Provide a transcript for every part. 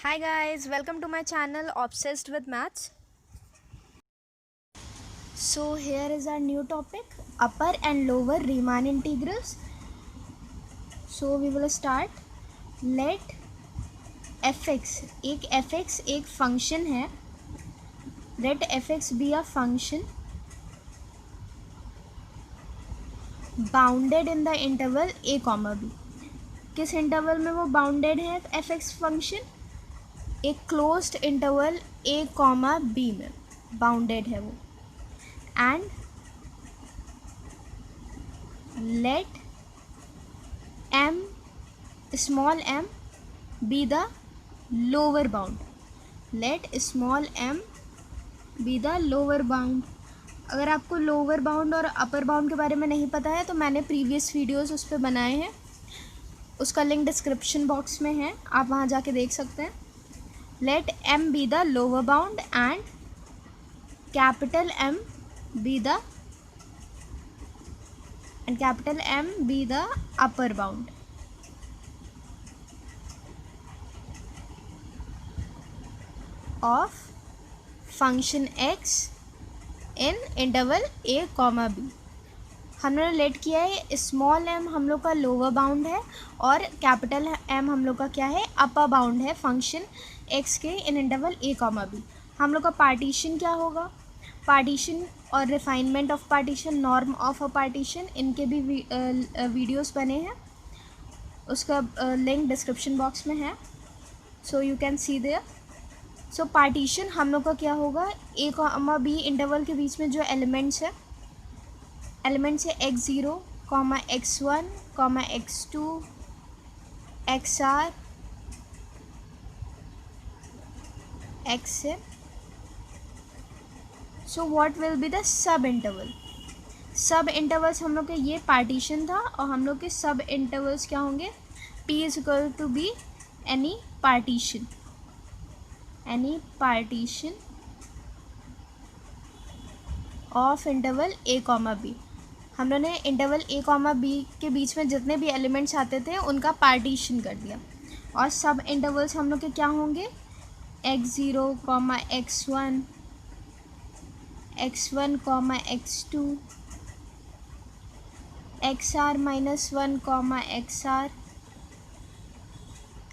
Hi guys, welcome to my channel Obsessed with Maths. So here is our new topic, upper and lower Riemann integrals. So we will start. Let fx एक function है. Let fx be a function bounded in the interval a comma b. किस interval में वो bounded है fx function? एक closed interval a comma b में bounded है वो. And let m small m be the lower bound. Let small m be the lower bound. अगर आपको लोअर बाउंड और अपर बाउंड के बारे में नहीं पता है तो मैंने प्रीवियस वीडियोस उस पर बनाए हैं, उसका लिंक डिस्क्रिप्शन बॉक्स में है, आप वहाँ जाके देख सकते हैं. Let m be the lower bound and capital m be the and capital M be the upper bound. Of function x in interval a comma b. हमने लेट किया है स्मॉल m हम लोग का लोअर बाउंड है और capital m हम लोग का क्या है, अपर बाउंड है फंक्शन x के इन इंटरवल a कॉमा b. हम लोग का पार्टीशन क्या होगा? पार्टीशन और refinement of partition, norm of a partition, इनके भी वीडियोस बने हैं, उसका लिंक डिस्क्रिप्शन बॉक्स में है, so you can see there. So partition हम लोग का क्या होगा, ए कॉमा बी इंटरवल के बीच में जो एलिमेंट्स है x0, x1, x2, xr, xn. So what will be the sub interval? सब इंटरवल्स हम लोग के ये पार्टीशन था और हम लोग के सब इंटरवल्स क्या होंगे? P is equal to be any partition of interval a comma b. हम लोगों ने इंटरवल a कॉमा b के बीच में जितने भी एलिमेंट्स आते थे उनका पार्टीशन कर दिया. और सब इंटरवल्स हम लोग के क्या होंगे? x0, x1, x1, x2, xr minus 1, xr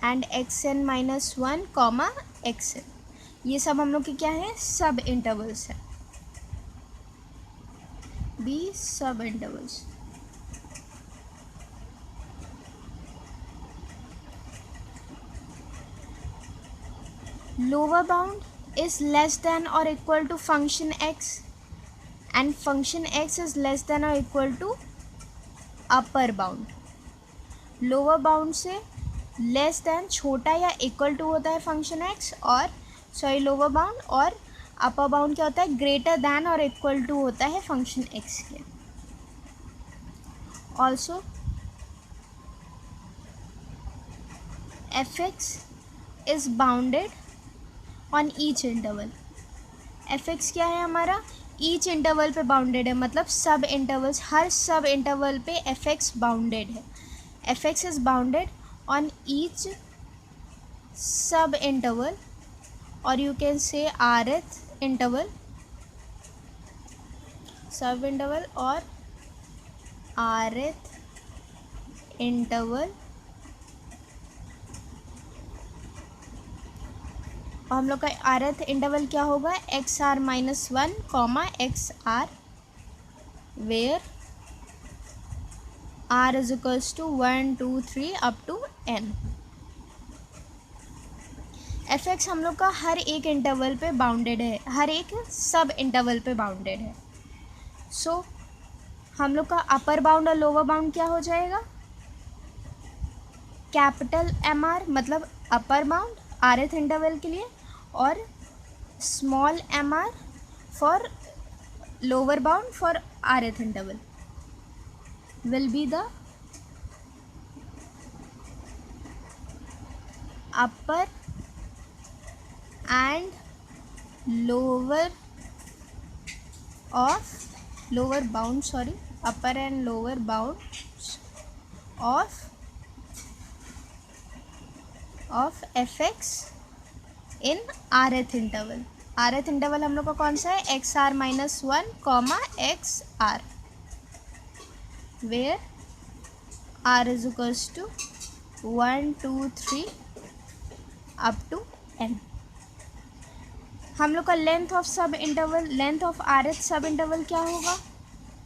and xn minus 1, xn. ये सब हम लोग के क्या है? सब इंटरवल्स है. बी सब intervals. Lower bound is less than or equal to function x and function x is less than or equal to upper bound. Lower bound से लेस देन छोटा या इक्वल टू होता है फंक्शन x, और lower bound, और upper bound क्या होता है? ग्रेटर दैन और इक्वल टू होता है फंक्शन x के. Also fx is bounded on each interval. fx क्या है हमारा? ईच इंटरवल पे बाउंडेड है, मतलब सब इंटरवल्स, हर सब इंटरवल पे fx बाउंडेड है. fx is bounded on each sub interval, और you can say rth interval, sub interval और rth इंटरवल. और हम लोग का rth इंटरवल क्या होगा? xr minus 1, xr, where r is equals to 1, 2, 3 up to n. fx हम लोग का हर एक इंटरवल पे बाउंडेड है, हर एक सब इंटरवल पे बाउंडेड है. सो हम लोग का अपर बाउंड और लोअर बाउंड क्या हो जाएगा? कैपिटल mr मतलब अपर बाउंड rth इंटरवल के लिए, और small mr for lower bound for rth interval will be the upper and lower bound, upper and lower bounds of fx in rth interval. rth interval हम लोग का कौन सा है, xr minus 1 comma xr, where r is equals to 1 2 3 up to n। हम लोग का length of sub interval, length of rth sub interval क्या होगा,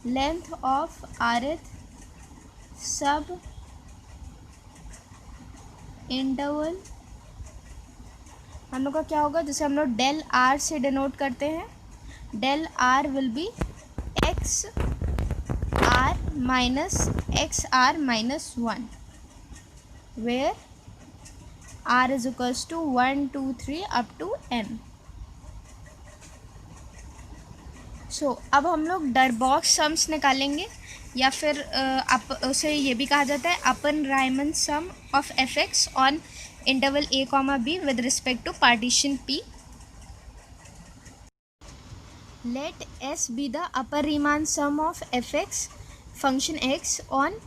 length of rth sub interval हम लोग का क्या होगा, जैसे हम लोग डेल आर से डिनोट करते हैं, del r will be x r minus 1, where r is equals to 1 2 3 up to n। So अब हम लोग डरबॉक्स सम्स निकालेंगे, या फिर उसे ये भी कहा जाता है upper Riemann sum of f x on interval a comma b with respect to partition p। Let s be the upper Riemann sum of f x function x on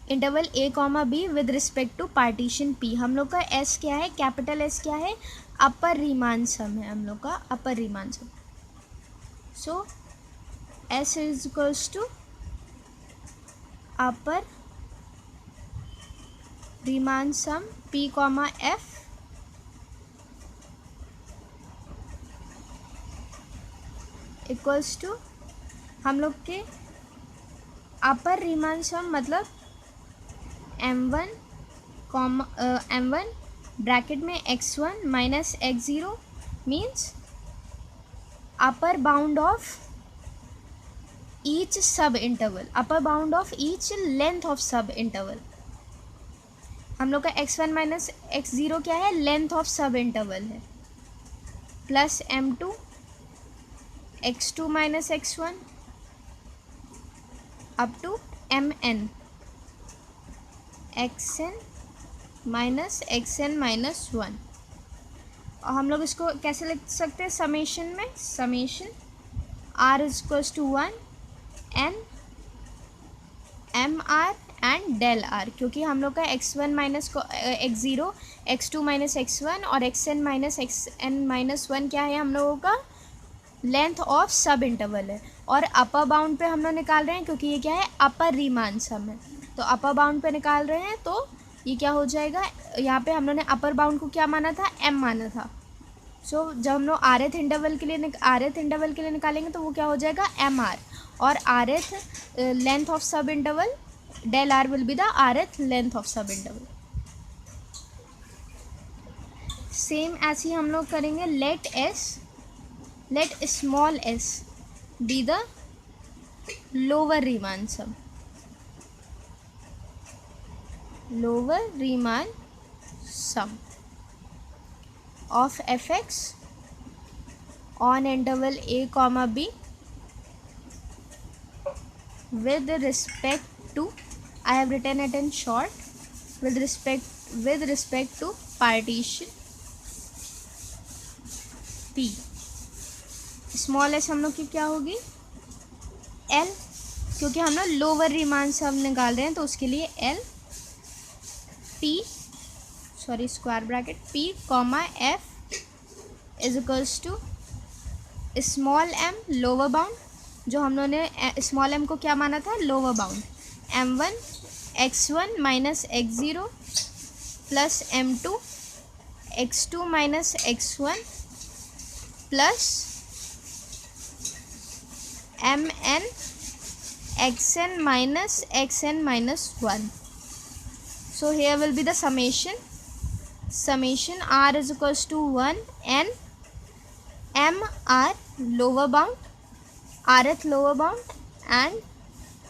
interval a comma b with respect to partition p। हम लोग का s क्या है, capital S क्या है, अपर Riemann सम है हम लोग का, upper Riemann sum. So s is equals to upper Riemann sum p comma f equals to हम लोग के अपर रीमान सम मतलब m1 कॉमा m1 ब्रैकेट में x1 minus x0 means upper bound of each sub interval, upper bound of each length of sub interval. हम लोग का x1 minus x0 क्या है, लेंथ ऑफ सब इंटरवल है, plus m2 x2 minus x1 up to mn xn minus xn minus 1। और हम लोग इसको कैसे लिख सकते हैं, समेशन में, summation r is equals to 1 n m r and del r, क्योंकि हम लोग का x1 minus x0 x2 minus x1 और xn माइनस xn माइनस 1 क्या है, हम लोगों का लेंथ ऑफ सब इंटरवल है। और अपर बाउंड पे हम लोग निकाल रहे हैं क्योंकि ये क्या है, अपर रीमान सम है, तो अपर बाउंड पे निकाल रहे हैं, तो ये क्या हो जाएगा, यहाँ पे हम लोग ने अपर बाउंड को क्या माना था, m माना था। सो जब हम लोग rth इंटरवल के लिए निकालेंगे तो वो क्या हो जाएगा, एम आर, और rth length of sub interval del r will be the rth length of sub interval। Same ऐसे ही हम लोग करेंगे, let small s be the lower Riemann sum, lower Riemann sum of fx on interval a comma b with respect to, I have written it in short, with respect to partition p। Small s हम लोग की क्या होगी, l, क्योंकि हम लोग lower Riemann सम निकाल रहे हैं तो उसके लिए l p square bracket p comma f is equals to small m lower bound, जो हम लोगों ने स्मॉल m को क्या माना था, lower bound, m1 x1 minus x0 plus m2 x2 minus x1 plus mn xn minus 1। So here will be the summation r is equals to 1 n m r lower bound, rth lower bound and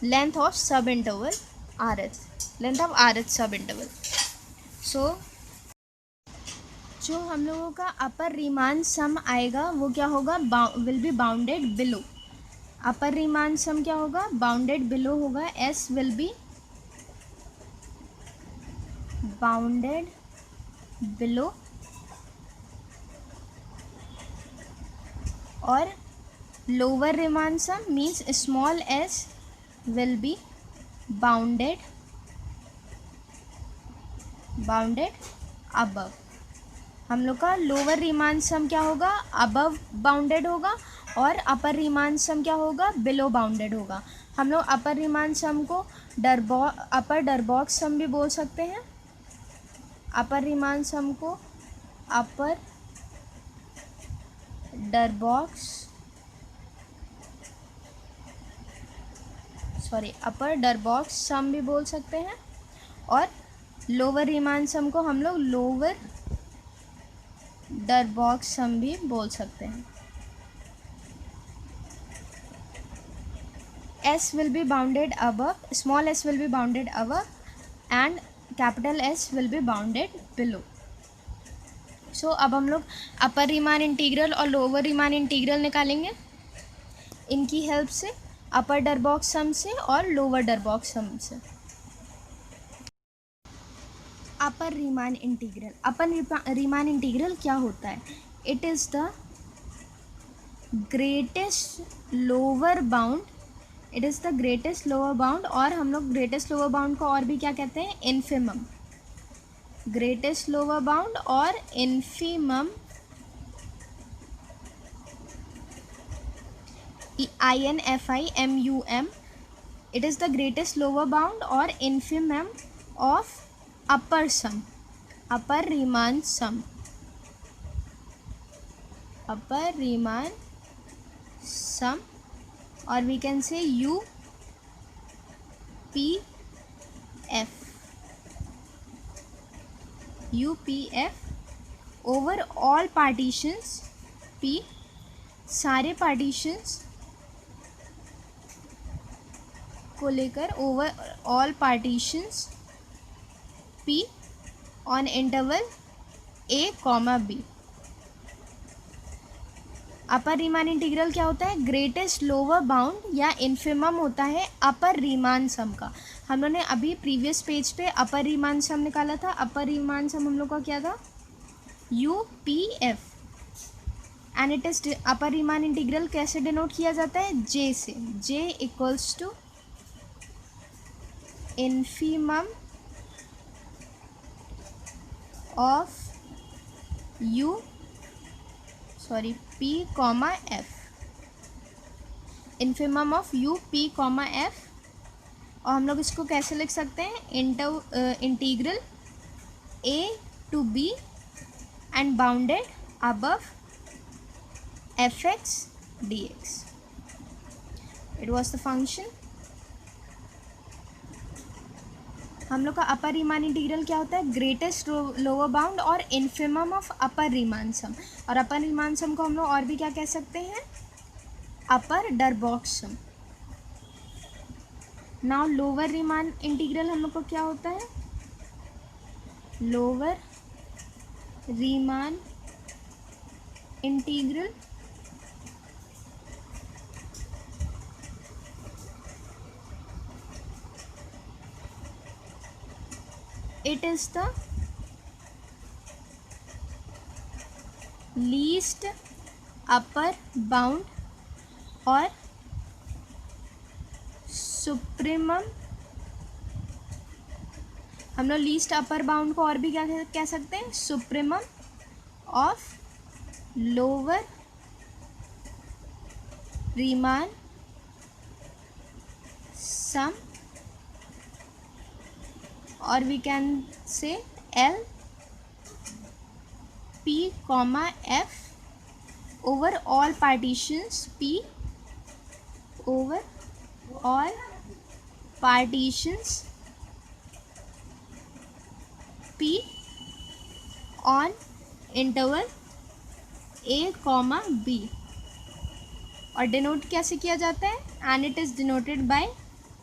length of sub interval rth, length of rth sub interval। So जो हम लोगों का upper Riemann सम आएगा वो क्या होगा, will be bounded below. Upper Riemann sum क्या होगा, बाउंडेड बिलो होगा, S will be bounded below, और lower Riemann sum means small S will be bounded above. हम लोग का लोअर रीमान सम क्या होगा, अबव बाउंडेड होगा, और अपर रीमान सम क्या होगा, बिलो बाउंडेड होगा। हम लोग अपर रीमान सम को अपर डरबॉक्स सम भी बोल सकते हैं। अपर रीमान सम को अपर डरबॉक्स सम भी बोल सकते हैं, और लोअर रीमान सम को हम लोग लोअर डरबॉक्स सम भी बोल सकते हैं। S will be bounded above, small s will be bounded above and capital S will be bounded below. So अब हम लोग अपर रीमान इंटीग्रल और लोअर रीमान इंटीग्रल निकालेंगे इनकी हेल्प से, अपर डरबॉक्स सम से और लोअर डरबॉक्स सम से। अपर रीमान इंटीग्रल, अपर रीमान इंटीग्रल क्या होता है? It is the greatest lower bound, it is the greatest lower bound, और हम लोग ग्रेटेस्ट लोअर बाउंड को और भी क्या कहते हैं, इन्फिमम। ग्रेटेस्ट लोअर बाउंड और infimum, INFIMUM, it is the greatest lower bound or infimum of upper sum, upper Riemann sum, upper Riemann sum, or we can say UPF over all partitions P, सारे partitions को लेकर over all partitions P on interval A, B। Upper Riemann integral क्या होता है? Greatest lower bound या infimum होता है अपर Riemann सम का। हम लोगों ने अभी प्रीवियस पेज पे अपर रीमान सम निकाला था। अपर रीमान सम हम लोग का क्या था? UPF, and it is upper Riemann integral कैसे डिनोट किया जाता है? J से। J equals to infimum of P, F, infimum of U, P, F, और हम लोग इसको कैसे लिख सकते हैं? Integral A to B and bounded above fx dx. It was the function. हम लोग का अपर रीमान इंटीग्रल क्या होता है? ग्रेटेस्ट लोअर बाउंड और इन्फिमम ऑफ अपर रीमान सम, और अपर रीमान सम को हम लोग और भी क्या कह सकते हैं? अपर डरबॉक्स सम। नाउ लोअर रीमान इंटीग्रल हम लोग को क्या होता है? Lower Riemann integral it is the least upper bound or supremum। हम लोग लीस्ट अपर बाउंड को और भी क्या कह सकते हैं? Supremum of lower Riemann sum, or we can say L, P, F over all partitions P, over all partitions P on interval A, B, और डिनोट कैसे किया जाता है? And it is denoted by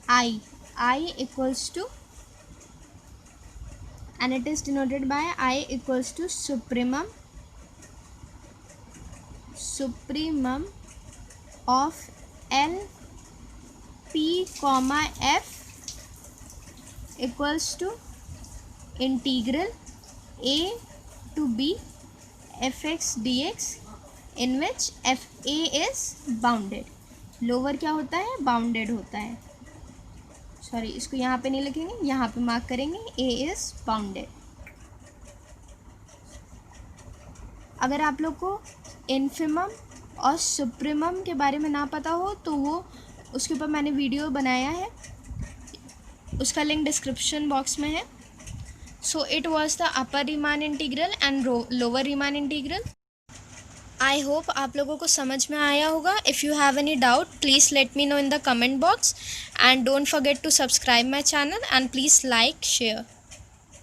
I equals to, and it is denoted by I equals to supremum of L, P, F equals to integral A to B fx dx, in which fa is bounded। Lower क्या होता है? Bounded होता है। Sorry, इसको यहाँ पे नहीं लिखेंगे, यहाँ पे मार्क करेंगे A इज बाउंडेड। अगर आप लोग को इन्फिमम और सुप्रीमम के बारे में ना पता हो तो वो उसके ऊपर मैंने वीडियो बनाया है, उसका लिंक डिस्क्रिप्शन बॉक्स में है. So it was the upper Riemann integral and lower Riemann integral. I hope आप लोगों को समझ में आया होगा. If you have any doubt please let me know in the comment box and don't forget to subscribe my channel and please like share.